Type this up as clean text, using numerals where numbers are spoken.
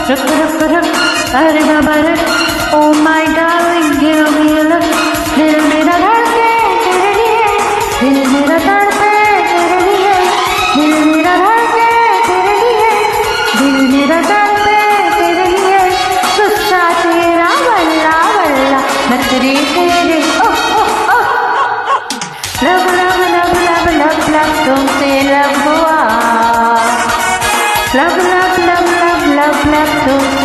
अरे बाबा रे oh my darling give me a look दिल मेरा धड़के तेरे लिए दिल मेरा तड़पे तेरे लिए दिल मेरा धड़के तेरे लिए दिल मेरा तड़पे तेरे लिए गुस्सा तेरा वल्ला वल्ला नखरे तेरे love love love love love love तुमसे लव हुआ love love love love love love तुम